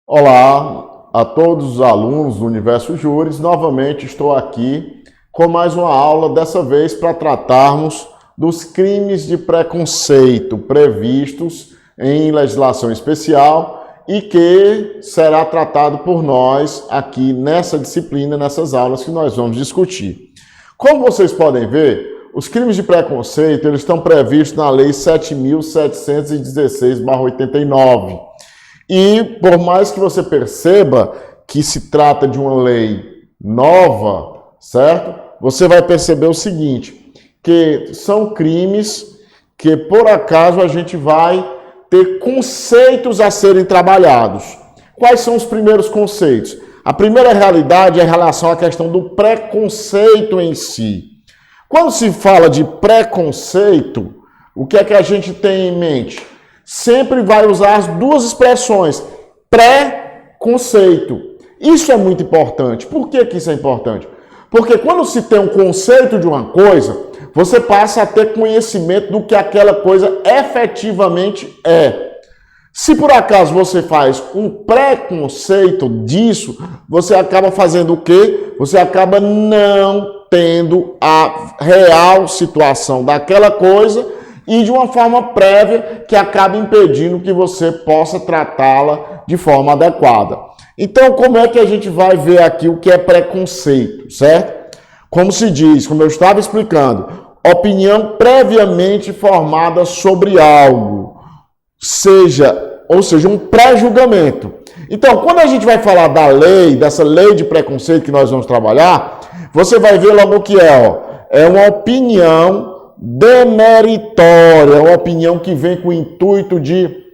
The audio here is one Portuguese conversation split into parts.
Olá a todos os alunos do Universo Júris. Novamente estou aqui com mais uma aula, dessa vez para tratarmos dos crimes de preconceito previstos em legislação especial e que será tratado por nós aqui nessa disciplina, nessas aulas que nós vamos discutir. Como vocês podem ver, os crimes de preconceito eles estão previstos na Lei 7.716/89. E por mais que você perceba que se trata de uma lei nova, certo? Você vai perceber o seguinte, que são crimes que por acaso a gente vai ter conceitos a serem trabalhados. Quais são os primeiros conceitos? A primeira realidade é em relação à questão do preconceito em si. Quando se fala de preconceito, o que é que a gente tem em mente? Sempre vai usar as duas expressões, pré-conceito. Isso é muito importante. Por que isso é importante? Porque quando se tem um conceito de uma coisa, você passa a ter conhecimento do que aquela coisa efetivamente é. Se por acaso você faz um preconceito disso, você acaba fazendo o quê? Você acaba não tendo a real situação daquela coisa e de uma forma prévia que acaba impedindo que você possa tratá-la de forma adequada. Então, como é que a gente vai ver aqui o que é preconceito, certo? Como se diz, como eu estava explicando, opinião previamente formada sobre algo, ou seja, um pré-julgamento. Então, quando a gente vai falar da lei, dessa lei de preconceito que nós vamos trabalhar, você vai ver logo o que é uma opinião demeritória, uma opinião que vem com o intuito de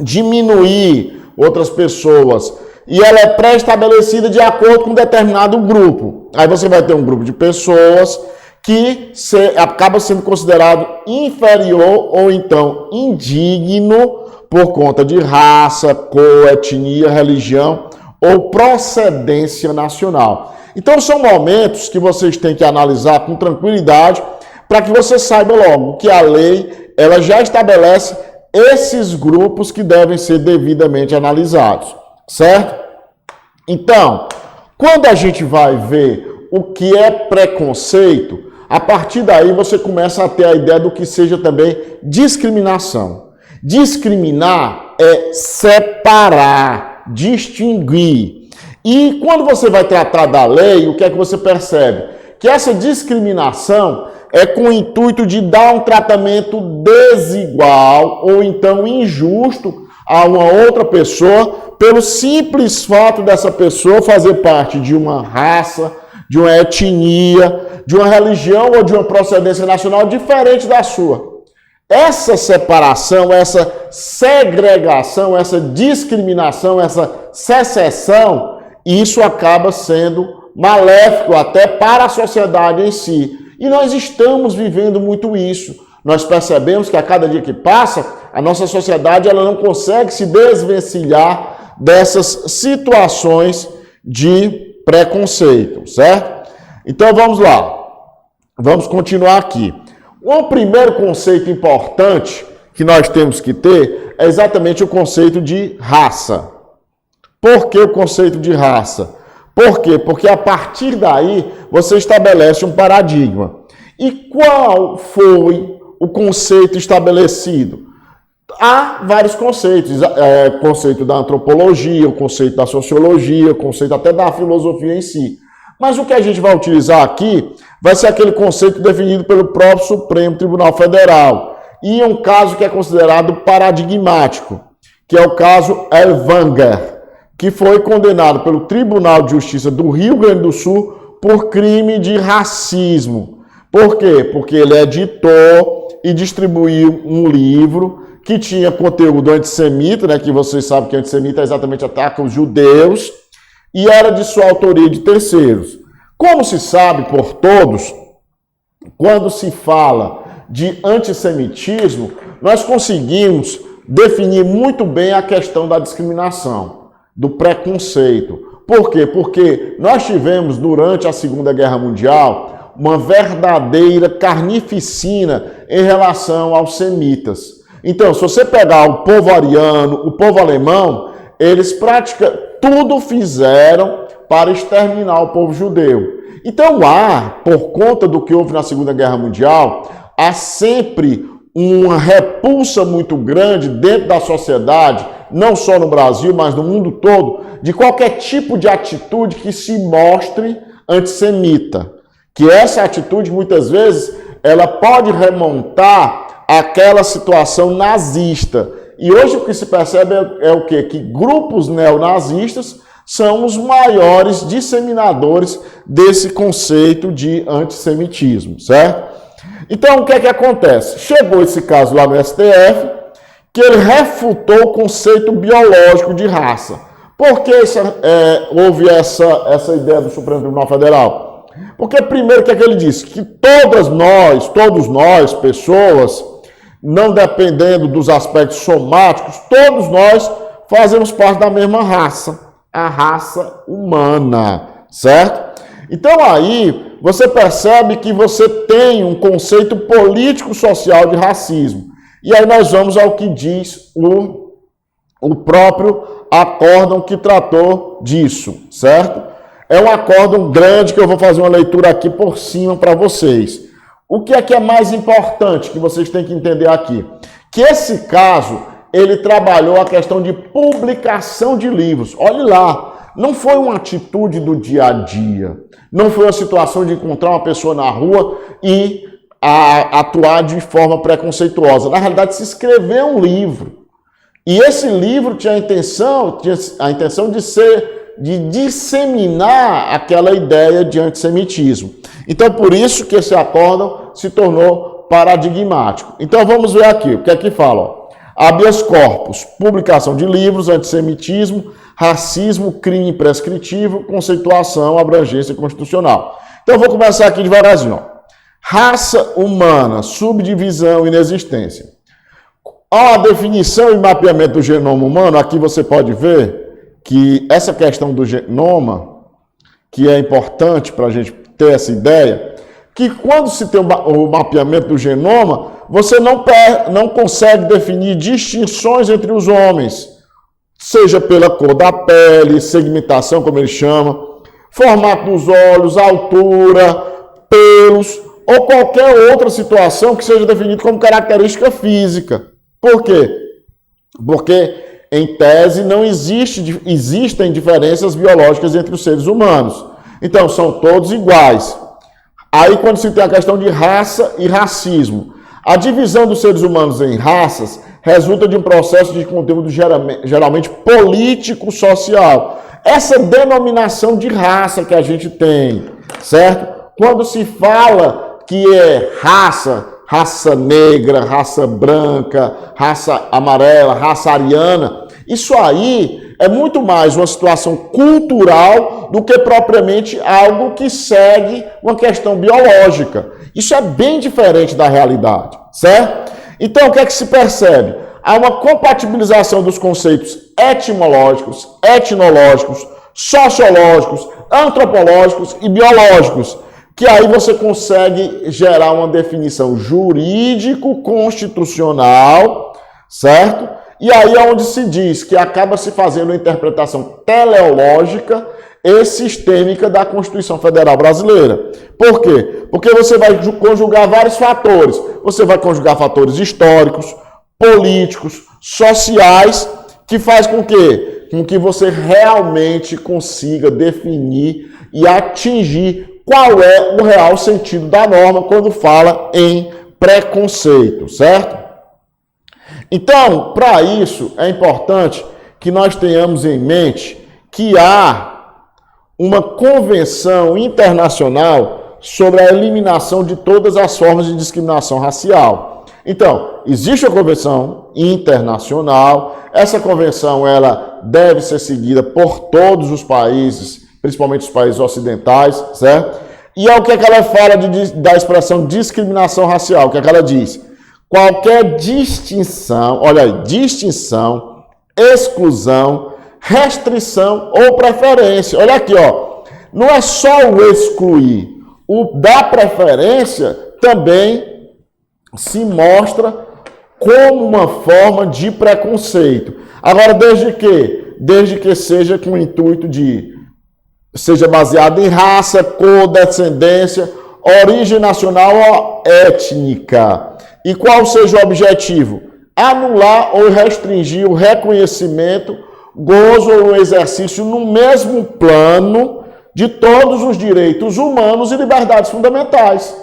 diminuir outras pessoas. E ela é pré-estabelecida de acordo com um determinado grupo. Aí você vai ter um grupo de pessoas que acaba sendo considerado inferior ou então indigno por conta de raça, cor, etnia, religião ou procedência nacional. Então são momentos que vocês têm que analisar com tranquilidade para que você saiba logo que a lei ela já estabelece esses grupos que devem ser devidamente analisados, certo? Então, quando a gente vai ver o que é preconceito, a partir daí você começa a ter a ideia do que seja também discriminação. Discriminar é separar, distinguir. E quando você vai tratar da lei, o que é que você percebe? Que essa discriminação é com o intuito de dar um tratamento desigual ou então injusto a uma outra pessoa pelo simples fato dessa pessoa fazer parte de uma raça, de uma etnia, de uma religião ou de uma procedência nacional diferente da sua. Essa separação, essa segregação, essa discriminação, essa secessão, isso acaba sendo maléfico até para a sociedade em si. E nós estamos vivendo muito isso. Nós percebemos que a cada dia que passa, a nossa sociedade ela não consegue se desvencilhar dessas situações de preconceito, certo? Então vamos lá. Vamos continuar aqui. Um primeiro conceito importante que nós temos que ter é exatamente o conceito de raça. Por que o conceito de raça? Por quê? Porque a partir daí você estabelece um paradigma. E qual foi o conceito estabelecido? Há vários conceitos. O conceito da antropologia, o conceito da sociologia, o conceito até da filosofia em si. Mas o que a gente vai utilizar aqui vai ser aquele conceito definido pelo próprio Supremo Tribunal Federal. E é um caso que é considerado paradigmático, que é o caso Elvanger, que foi condenado pelo Tribunal de Justiça do Rio Grande do Sul por crime de racismo. Por quê? Porque ele editou e distribuiu um livro que tinha conteúdo antissemita, né, que vocês sabem que antissemita exatamente ataca os judeus, e era de sua autoria de terceiros. Como se sabe por todos, quando se fala de antissemitismo, nós conseguimos definir muito bem a questão da discriminação, do preconceito. Por quê? Porque nós tivemos, durante a Segunda Guerra Mundial, uma verdadeira carnificina em relação aos semitas. Então, se você pegar o povo ariano, o povo alemão, eles tudo fizeram para exterminar o povo judeu. Então por conta do que houve na Segunda Guerra Mundial, há sempre uma repulsa muito grande dentro da sociedade, não só no Brasil, mas no mundo todo, de qualquer tipo de atitude que se mostre antissemita. Que essa atitude, muitas vezes, ela pode remontar àquela situação nazista. E hoje o que se percebe é o quê? Que grupos neonazistas são os maiores disseminadores desse conceito de antissemitismo, certo? Então, o que é que acontece? Chegou esse caso lá no STF, que ele refutou o conceito biológico de raça. Por que houve essa ideia do Supremo Tribunal Federal? Porque, primeiro, o que é que ele disse? Que todos nós, pessoas, não dependendo dos aspectos somáticos, todos nós fazemos parte da mesma raça, a raça humana, certo? Então aí você percebe que você tem um conceito político-social de racismo. E aí nós vamos ao que diz o próprio acórdão que tratou disso, certo? É um acórdão grande que eu vou fazer uma leitura aqui por cima para vocês. O que é mais importante que vocês têm que entender aqui? Que esse caso, ele trabalhou a questão de publicação de livros. Olhe lá, não foi uma atitude do dia a dia. Não foi uma situação de encontrar uma pessoa na rua e atuar de forma preconceituosa. Na realidade, se escreveu um livro. E esse livro tinha a intenção de disseminar aquela ideia de antissemitismo. Então, por isso que esse acórdão se tornou paradigmático. Então, vamos ver aqui, o que é que fala? Ó. Habeas corpus, publicação de livros, antissemitismo, racismo, crime prescritivo, conceituação, abrangência constitucional. Então, eu vou começar aqui devagarzinho. Ó. Raça humana, subdivisão, inexistência. A definição e mapeamento do genoma humano, aqui você pode ver que essa questão do genoma, que é importante para a gente ter essa ideia, que quando se tem o mapeamento do genoma, você não consegue definir distinções entre os homens, seja pela cor da pele, segmentação, como ele chama, formato dos olhos, altura, pelos, ou qualquer outra situação que seja definida como característica física. Por quê? Porque, em tese, não existem diferenças biológicas entre os seres humanos. Então, são todos iguais. Aí, quando se tem a questão de raça e racismo, a divisão dos seres humanos em raças resulta de um processo de conteúdo geralmente político-social. Essa denominação de raça que a gente tem, certo? Quando se fala que é raça negra, raça branca, raça amarela, raça ariana, isso aí é muito mais uma situação cultural do que propriamente algo que segue uma questão biológica. Isso é bem diferente da realidade, certo? Então, o que é que se percebe? Há uma compatibilização dos conceitos etimológicos, etnológicos, sociológicos, antropológicos e biológicos, que aí você consegue gerar uma definição jurídico-constitucional, certo? E aí é onde se diz que acaba se fazendo uma interpretação teleológica e sistêmica da Constituição Federal Brasileira. Por quê? Porque você vai conjugar vários fatores. Você vai conjugar fatores históricos, políticos, sociais, que faz com que você realmente consiga definir e atingir qual é o real sentido da norma quando fala em preconceito, certo? Então, para isso, é importante que nós tenhamos em mente que há uma convenção internacional sobre a eliminação de todas as formas de discriminação racial. Então, existe a convenção internacional, essa convenção ela deve ser seguida por todos os países, principalmente os países ocidentais, certo? E é o que ela fala da expressão discriminação racial, o que ela diz? Qualquer distinção, olha aí, distinção, exclusão, restrição ou preferência. Olha aqui, ó, não é só o excluir, o da preferência também se mostra como uma forma de preconceito. Agora, desde que Desde que seja com o intuito de seja baseado em raça, cor, descendência, origem nacional ou étnica. E qual seja o objetivo? Anular ou restringir o reconhecimento, gozo ou exercício no mesmo plano de todos os direitos humanos e liberdades fundamentais.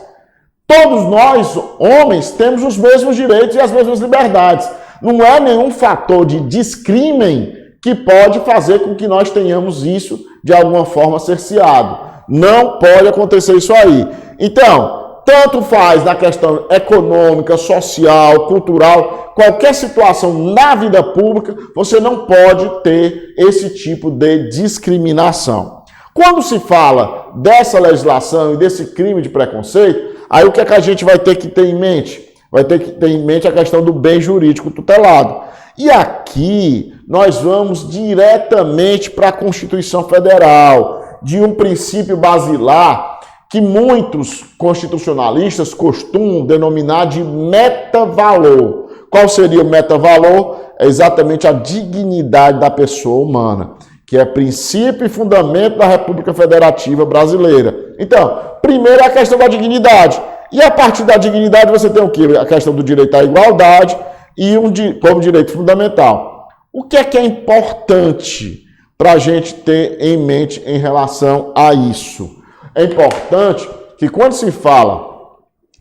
Todos nós, homens, temos os mesmos direitos e as mesmas liberdades. Não é nenhum fator de discrimen que pode fazer com que nós tenhamos isso de alguma forma cerceado. Não pode acontecer isso aí. Então, tanto faz na questão econômica, social, cultural, qualquer situação na vida pública, você não pode ter esse tipo de discriminação. Quando se fala dessa legislação e desse crime de preconceito, aí o que é que a gente vai ter que ter em mente? Vai ter que ter em mente a questão do bem jurídico tutelado. E aqui nós vamos diretamente para a Constituição Federal, de um princípio basilar que muitos constitucionalistas costumam denominar de metavalor. Qual seria o metavalor? É exatamente a dignidade da pessoa humana, que é princípio e fundamento da República Federativa Brasileira. Então, primeiro é a questão da dignidade. E a partir da dignidade você tem o quê? A questão do direito à igualdade e como direito fundamental. O que é importante para a gente ter em mente em relação a isso? É importante que quando se fala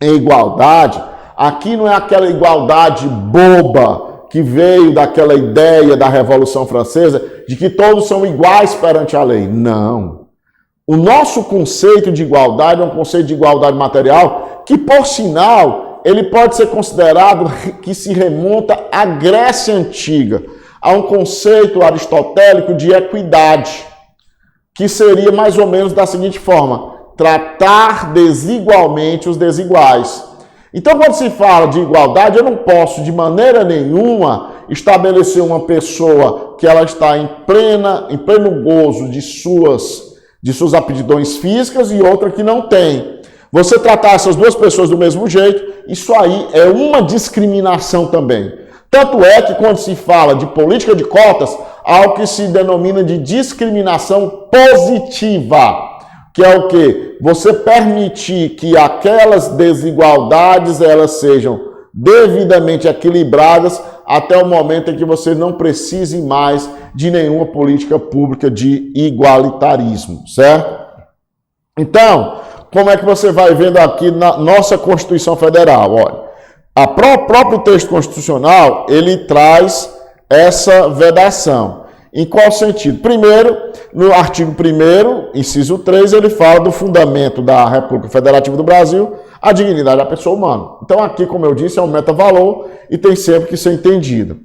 em igualdade, aqui não é aquela igualdade boba que veio daquela ideia da Revolução Francesa de que todos são iguais perante a lei. Não. O nosso conceito de igualdade é um conceito de igualdade material que, por sinal, ele pode ser considerado que se remonta à Grécia Antiga, a um conceito aristotélico de equidade, que seria mais ou menos da seguinte forma: tratar desigualmente os desiguais. Então, quando se fala de igualdade, eu não posso de maneira nenhuma estabelecer uma pessoa que ela está em pleno gozo de suas aptidões físicas e outra que não tem. Você tratar essas duas pessoas do mesmo jeito, isso aí é uma discriminação também. Tanto é que quando se fala de política de cotas, há o que se denomina de discriminação positiva, que é o quê? Você permitir que aquelas desigualdades elas sejam devidamente equilibradas até o momento em que você não precise mais de nenhuma política pública de igualitarismo, certo? Então, como é que você vai vendo aqui na nossa Constituição Federal? Olha, o próprio texto constitucional, ele traz essa vedação. Em qual sentido? Primeiro, no artigo 1º, inciso 3, ele fala do fundamento da República Federativa do Brasil, a dignidade da pessoa humana. Então aqui, como eu disse, é um metavalor e tem sempre que ser entendido.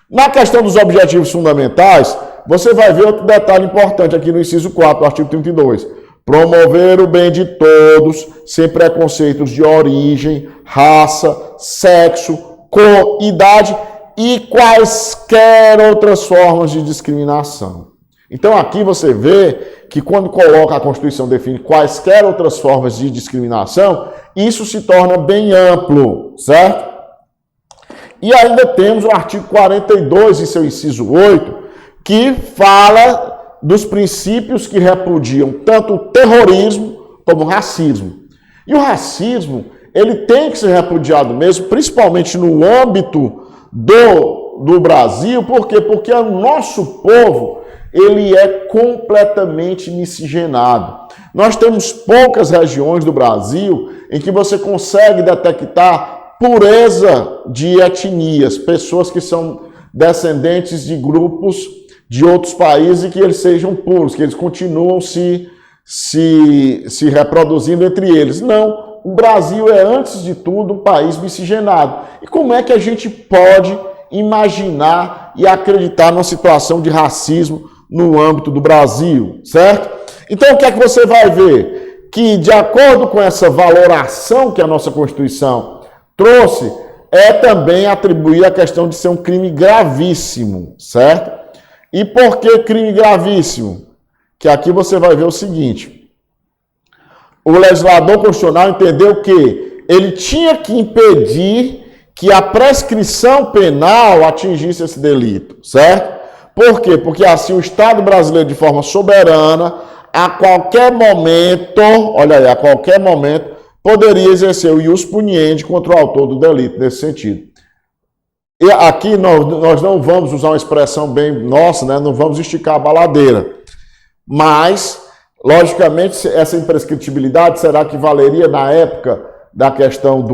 Na questão dos objetivos fundamentais, você vai ver outro detalhe importante aqui no inciso 4 do artigo 32. Promover o bem de todos, sem preconceitos de origem, raça, sexo, cor, idade e quaisquer outras formas de discriminação. Então aqui você vê que quando coloca a Constituição define quaisquer outras formas de discriminação, isso se torna bem amplo, certo? E ainda temos o artigo 42 e seu inciso 8, que fala dos princípios que repudiam tanto o terrorismo como o racismo. E o racismo, ele tem que ser repudiado mesmo, principalmente no âmbito do Brasil. Por quê? Porque o nosso povo, ele é completamente miscigenado. Nós temos poucas regiões do Brasil em que você consegue detectar pureza de etnias, pessoas que são descendentes de grupos de outros países e que eles sejam puros, que eles continuam se reproduzindo entre eles. Não, o Brasil é, antes de tudo, um país miscigenado. E como é que a gente pode imaginar e acreditar numa situação de racismo no âmbito do Brasil, certo? Então, o que é que você vai ver? Que, de acordo com essa valoração que a nossa Constituição trouxe, é também atribuir a questão de ser um crime gravíssimo, certo? E por que crime gravíssimo? Que aqui você vai ver o seguinte: o legislador constitucional entendeu que ele tinha que impedir que a prescrição penal atingisse esse delito, certo? Por quê? Porque assim o Estado brasileiro, de forma soberana, a qualquer momento, olha aí, a qualquer momento, poderia exercer o ius puniendi contra o autor do delito, nesse sentido. E aqui nós não vamos usar uma expressão bem nossa, né? Não vamos esticar a baladeira. Mas, logicamente, essa imprescritibilidade, será que valeria na época da questão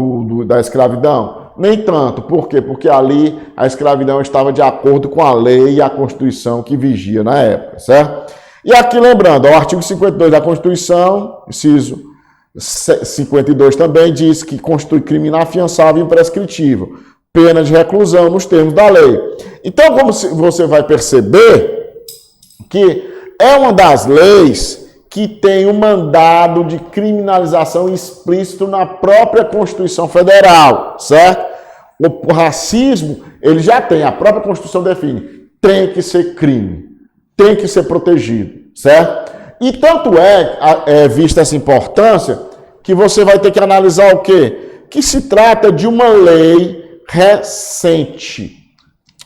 da escravidão? Nem tanto. Por quê? Porque ali a escravidão estava de acordo com a lei e a Constituição que vigia na época, certo? E aqui lembrando, o artigo 52 da Constituição, inciso 52 também, diz que constitui crime inafiançável e imprescritível, pena de reclusão nos termos da lei. Então, como você vai perceber que é uma das leis que tem um mandado de criminalização explícito na própria Constituição Federal, certo? O racismo, ele já tem, a própria Constituição define, tem que ser crime, tem que ser protegido, certo? E tanto é vista essa importância que você vai ter que analisar o quê? Que se trata de uma lei recente.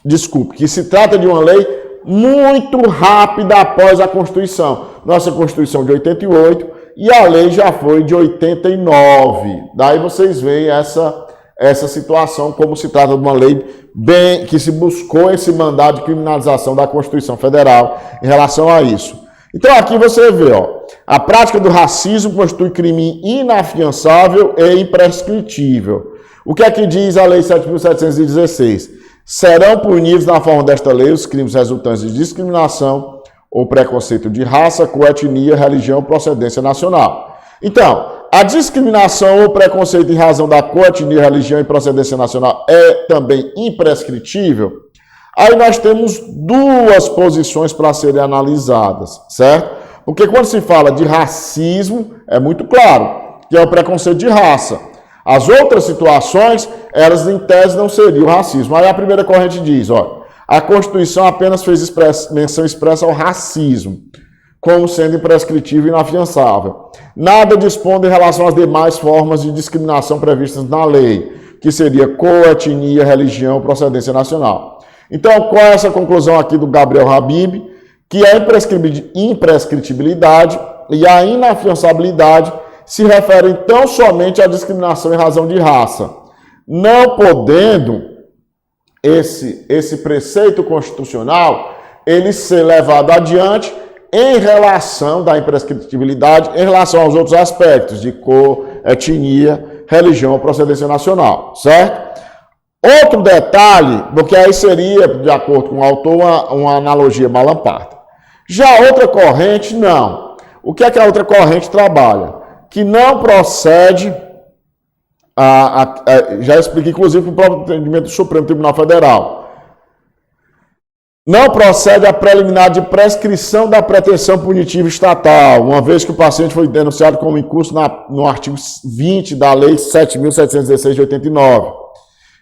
Desculpe, que se trata de uma lei muito rápida após a Constituição. Nossa Constituição de 88 e a lei já foi de 89. Daí vocês veem essa situação, como se trata de uma lei bem que se buscou esse mandado de criminalização da Constituição Federal em relação a isso. Então aqui você vê, ó, a prática do racismo constitui crime inafiançável e imprescritível. O que é que diz a Lei 7.716? Serão punidos na forma desta lei os crimes resultantes de discriminação ou preconceito de raça, cor, etnia, religião ou procedência nacional. Então, a discriminação ou preconceito em razão da cor, etnia, religião e procedência nacional é também imprescritível. Aí nós temos duas posições para serem analisadas, certo? Porque quando se fala de racismo, é muito claro que é o preconceito de raça. As outras situações, elas em tese não seriam racismo. Aí a primeira corrente diz, ó, a Constituição apenas fez menção expressa ao racismo, como sendo imprescritível e inafiançável. Nada dispõe em relação às demais formas de discriminação previstas na lei, que seria cor, etnia, religião, procedência nacional. Então, qual é essa conclusão aqui do Gabriel Habib? Que a imprescritibilidade e a inafiançabilidade se referem tão somente à discriminação em razão de raça, não podendo esse preceito constitucional ele ser levado adiante em relação da imprescritibilidade, em relação aos outros aspectos de cor, etnia, religião ou procedência nacional, certo? Outro detalhe, porque aí seria, de acordo com o autor, uma analogia malamparta. Já a outra corrente, não. O que é que a outra corrente trabalha? Que não procede, já expliquei inclusive com o próprio entendimento do Supremo Tribunal Federal, não procede a preliminar de prescrição da pretensão punitiva estatal, uma vez que o paciente foi denunciado como incurso no artigo 20 da Lei 7.716 de 89,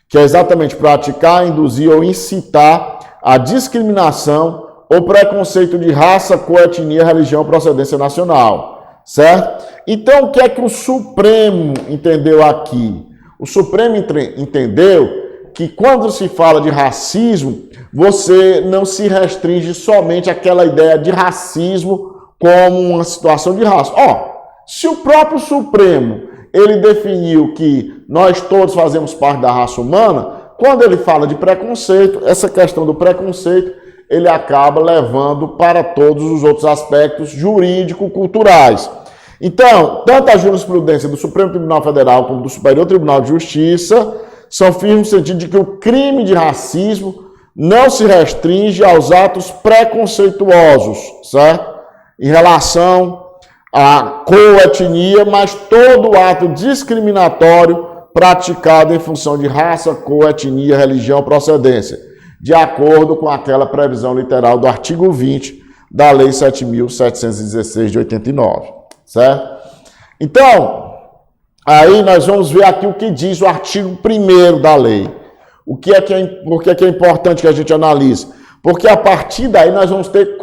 que é exatamente praticar, induzir ou incitar a discriminação ou preconceito de raça, cor, etnia, religião, procedência nacional, certo? Então, o que é que o Supremo entendeu aqui? O Supremo entendeu que quando se fala de racismo, você não se restringe somente àquela ideia de racismo como uma situação de raça. Se o próprio Supremo ele definiu que nós todos fazemos parte da raça humana, quando ele fala de preconceito, essa questão do preconceito, ele acaba levando para todos os outros aspectos jurídico-culturais. Então, tanto a jurisprudência do Supremo Tribunal Federal como do Superior Tribunal de Justiça são firmes no sentido de que o crime de racismo não se restringe aos atos preconceituosos, certo? Em relação à cor, etnia, mas todo ato discriminatório praticado em função de raça, cor, etnia, religião, procedência, de acordo com aquela previsão literal do artigo 20 da Lei 7.716 de 89, certo? Então, aí nós vamos ver aqui o que diz o artigo 1º da lei. Por que é importante que a gente analise? Porque a partir daí nós vamos ter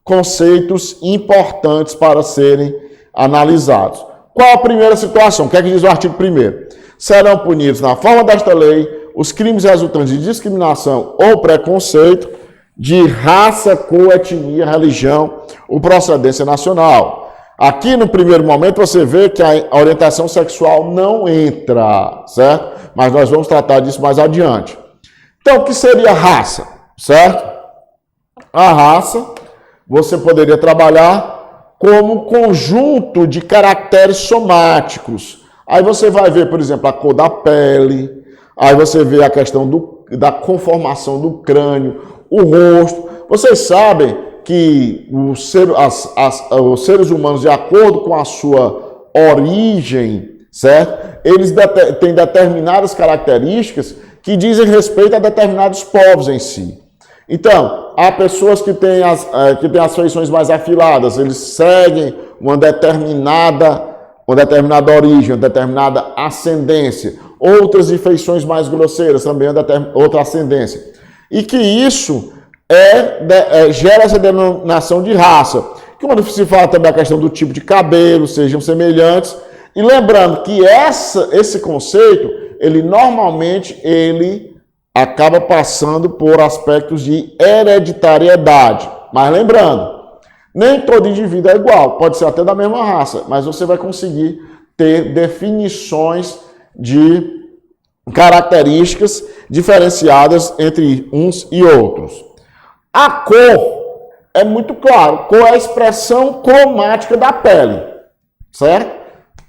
conceitos importantes para serem analisados. Qual a primeira situação? O que é que diz o artigo 1º? Serão punidos na forma desta lei os crimes resultantes de discriminação ou preconceito de raça, cor, etnia, religião ou procedência nacional. Aqui no primeiro momento você vê que a orientação sexual não entra, certo? Mas nós vamos tratar disso mais adiante. Então, o que seria raça, certo? A raça, você poderia trabalhar como conjunto de caracteres somáticos. Aí você vai ver, por exemplo, a cor da pele, aí você vê a questão da conformação do crânio, o rosto. Vocês sabem que os seres humanos, de acordo com a sua origem, certo? Eles têm determinadas características que dizem respeito a determinados povos em si. Então, há pessoas que têm as feições mais afiladas, eles seguem uma determinada origem, uma determinada ascendência. Outras de feições mais grosseiras, também outra ascendência. E que isso gera essa denominação de raça. Quando se fala também a questão do tipo de cabelo, sejam semelhantes. E lembrando que esse conceito, ele normalmente acaba passando por aspectos de hereditariedade. Mas lembrando, nem todo indivíduo é igual, pode ser até da mesma raça, mas você vai conseguir ter definições de características diferenciadas entre uns e outros. A cor é muito claro, cor é a expressão cromática da pele, certo?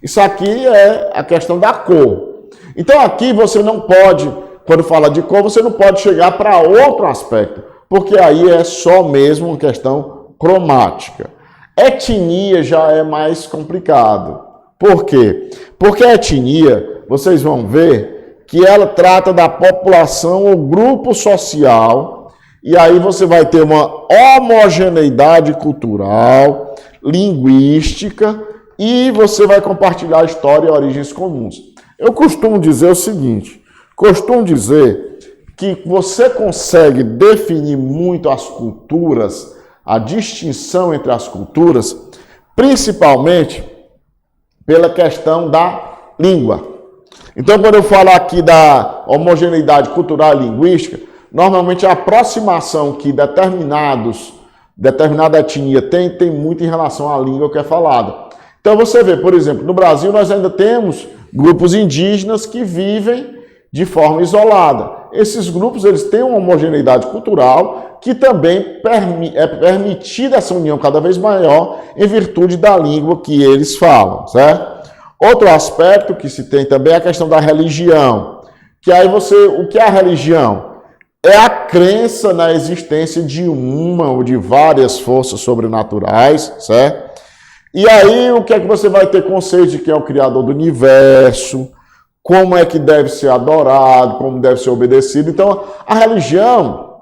Isso aqui é a questão da cor. Então aqui você não pode, quando fala de cor, você não pode chegar para outro aspecto, porque aí é só mesmo uma questão cromática. Etnia já é mais complicado. Por quê? Porque a etnia, vocês vão ver que ela trata da população ou grupo social, e aí você vai ter uma homogeneidade cultural, linguística, e você vai compartilhar história e origens comuns. Eu costumo dizer o seguinte, que você consegue definir muito as culturas, a distinção entre as culturas, principalmente pela questão da língua. Então, quando eu falo aqui da homogeneidade cultural e linguística, normalmente a aproximação que determinada etnia tem muito em relação à língua que é falada. Então, você vê, por exemplo, no Brasil nós ainda temos grupos indígenas que vivem de forma isolada. Esses grupos eles têm uma homogeneidade cultural que também é permitida essa união cada vez maior em virtude da língua que eles falam, certo? Outro aspecto que se tem também é a questão da religião, que aí o que é a religião? É a crença na existência de uma ou de várias forças sobrenaturais, certo? E aí o que é que você vai ter conceito de quem é o criador do universo, como é que deve ser adorado, como deve ser obedecido. Então, a religião,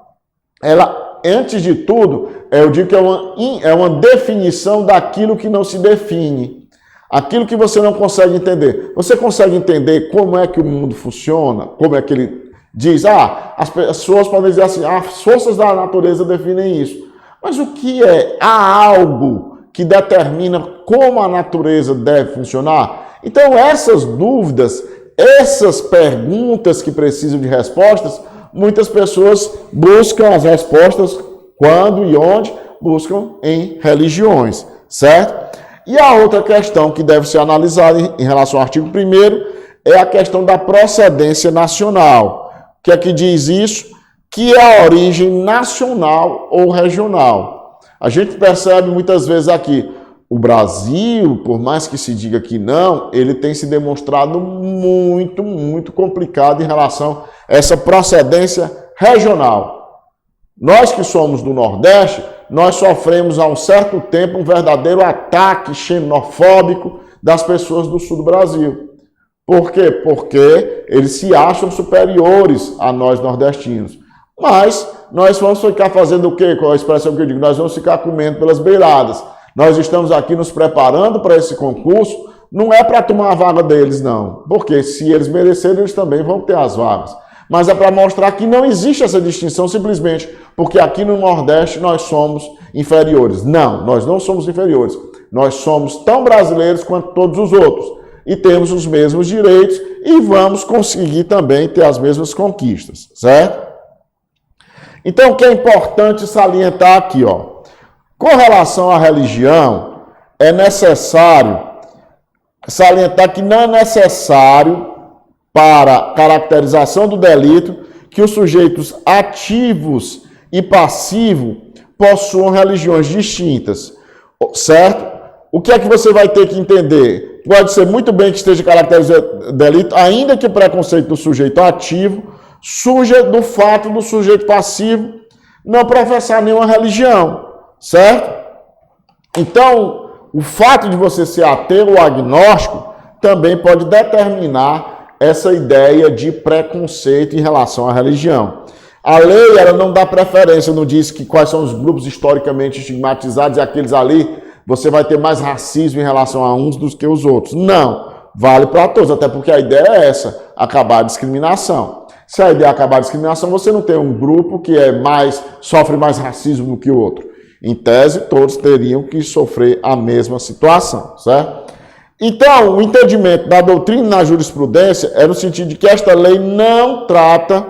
ela, antes de tudo, eu digo que é uma definição daquilo que não se define. Aquilo que você não consegue entender. Você consegue entender como é que o mundo funciona? Como é que ele diz? As pessoas podem dizer assim, as forças da natureza definem isso. Mas o que é? Há algo que determina como a natureza deve funcionar? Então, essas dúvidas, essas perguntas que precisam de respostas, muitas pessoas buscam as respostas quando e onde buscam em religiões, certo? E a outra questão que deve ser analisada em relação ao artigo 1º é a questão da procedência nacional. O que é que diz isso? Que é a origem nacional ou regional. A gente percebe muitas vezes aqui, o Brasil, por mais que se diga que não, ele tem se demonstrado muito, muito complicado em relação a essa procedência regional. Nós que somos do Nordeste, nós sofremos há um certo tempo um verdadeiro ataque xenofóbico das pessoas do sul do Brasil. Por quê? Porque eles se acham superiores a nós nordestinos. Mas nós vamos ficar fazendo o quê? Com a expressão que eu digo, nós vamos ficar comendo pelas beiradas. Nós estamos aqui nos preparando para esse concurso, não é para tomar a vaga deles, não. Porque se eles merecerem, eles também vão ter as vagas. Mas é para mostrar que não existe essa distinção simplesmente porque aqui no Nordeste nós somos inferiores. Não, nós não somos inferiores. Nós somos tão brasileiros quanto todos os outros. E temos os mesmos direitos e vamos conseguir também ter as mesmas conquistas, certo? Então, o que é importante salientar aqui, ó, com relação à religião, é necessário salientar que não é necessário para caracterização do delito que os sujeitos ativos e passivos possuam religiões distintas, certo? O que é que você vai ter que entender? Pode ser muito bem que esteja caracterizado delito, ainda que o preconceito do sujeito ativo surja do fato do sujeito passivo não professar nenhuma religião, certo? Então, o fato de você ser ateu ou agnóstico também pode determinar essa ideia de preconceito em relação à religião. A lei, ela não dá preferência, não diz que quais são os grupos historicamente estigmatizados e aqueles ali você vai ter mais racismo em relação a uns do que os outros. Não, vale para todos, até porque a ideia é essa, acabar a discriminação. Se a ideia é acabar a discriminação, você não tem um grupo que sofre mais racismo do que o outro. Em tese, todos teriam que sofrer a mesma situação, certo? Então, o entendimento da doutrina na jurisprudência é no sentido de que esta lei não trata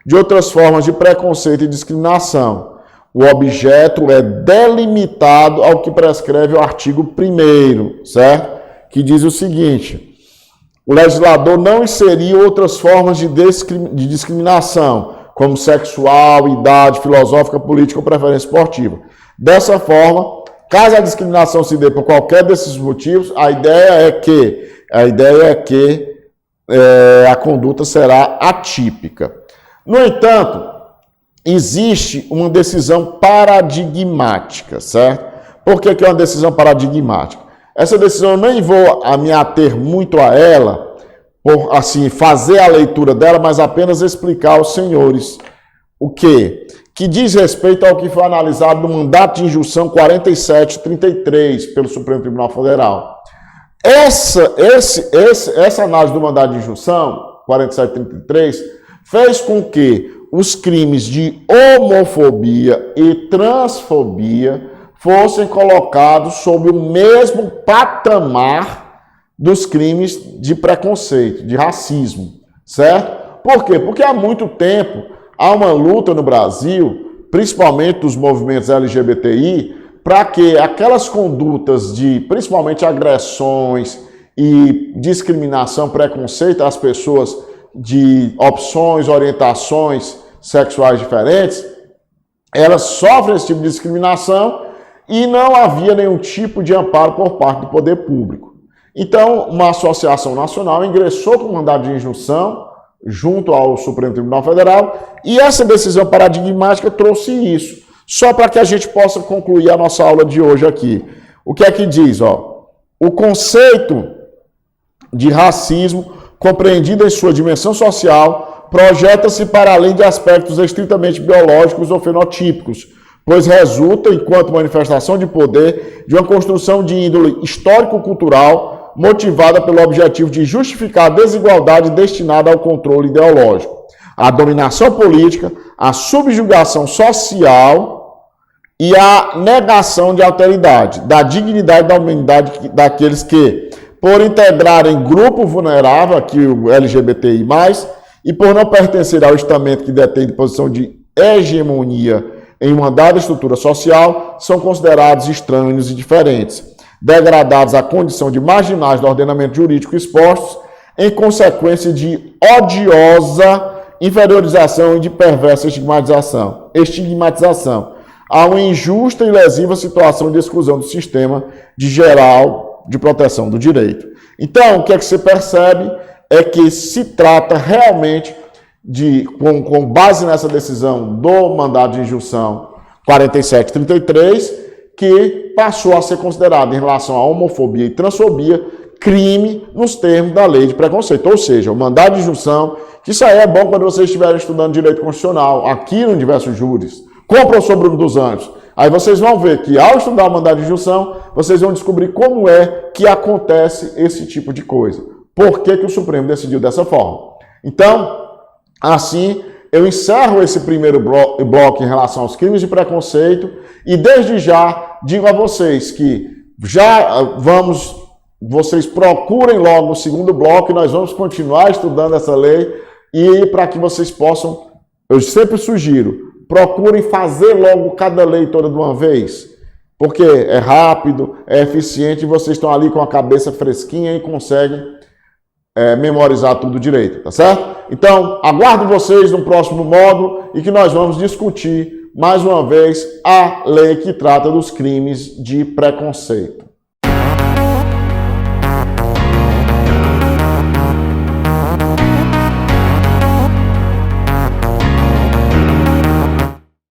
de outras formas de preconceito e discriminação. O objeto é delimitado ao que prescreve o artigo 1º, certo? Que diz o seguinte: o legislador não inseriu outras formas de discriminação, como sexual, idade, filosófica, política ou preferência esportiva. Dessa forma, caso a discriminação se dê por qualquer desses motivos, a ideia é que a conduta será atípica. No entanto, existe uma decisão paradigmática, certo? Por que é uma decisão paradigmática? Essa decisão eu nem vou me ater muito a ela, por assim, fazer a leitura dela, mas apenas explicar aos senhores o quê? Que diz respeito ao que foi analisado no mandato de injunção 4733 pelo Supremo Tribunal Federal. Essa análise do mandato de injunção 4733 fez com que os crimes de homofobia e transfobia fossem colocados sob o mesmo patamar dos crimes de preconceito, de racismo, certo? Por quê? Porque há muito tempo há uma luta no Brasil, principalmente dos movimentos LGBTI, para que aquelas condutas de, principalmente, agressões e discriminação, preconceito às pessoas de opções, orientações sexuais diferentes, elas sofrem esse tipo de discriminação e não havia nenhum tipo de amparo por parte do poder público. Então, uma associação nacional ingressou com mandado de injunção junto ao Supremo Tribunal Federal e essa decisão paradigmática trouxe isso. Só para que a gente possa concluir a nossa aula de hoje aqui. O que é que diz? O conceito de racismo, compreendido em sua dimensão social, projeta-se para além de aspectos estritamente biológicos ou fenotípicos, pois resulta, enquanto manifestação de poder, de uma construção de índole histórico-cultural motivada pelo objetivo de justificar a desigualdade destinada ao controle ideológico, a dominação política, a subjugação social e a negação de alteridade, da dignidade da humanidade daqueles que, por integrarem grupo vulnerável, aqui o LGBTI+, e por não pertencer ao estamento que detém posição de hegemonia em uma dada estrutura social, são considerados estranhos e diferentes, degradados à condição de marginais do ordenamento jurídico expostos em consequência de odiosa inferiorização e de perversa estigmatização, a uma injusta e lesiva situação de exclusão do sistema de geral de proteção do direito. Então, o que é que você percebe é que se trata realmente de, com base nessa decisão do mandado de injunção 4733, que passou a ser considerado em relação à homofobia e transfobia crime nos termos da lei de preconceito. Ou seja, o mandado de injunção, que isso aí é bom quando vocês estiverem estudando direito constitucional, aqui no Diversos Júris, com o professor Bruno dos Anjos. Aí vocês vão ver que ao estudar o mandado de injunção, vocês vão descobrir como é que acontece esse tipo de coisa. Por que que o Supremo decidiu dessa forma? Então, assim, eu encerro esse primeiro bloco em relação aos crimes de preconceito e desde já digo a vocês que vocês procurem logo o segundo bloco e nós vamos continuar estudando essa lei e para que vocês possam, eu sempre sugiro, procurem fazer logo cada lei toda de uma vez, porque é rápido, é eficiente e vocês estão ali com a cabeça fresquinha e conseguem memorizar tudo direito, tá certo? Então, aguardo vocês no próximo módulo e que nós vamos discutir mais uma vez a lei que trata dos crimes de preconceito.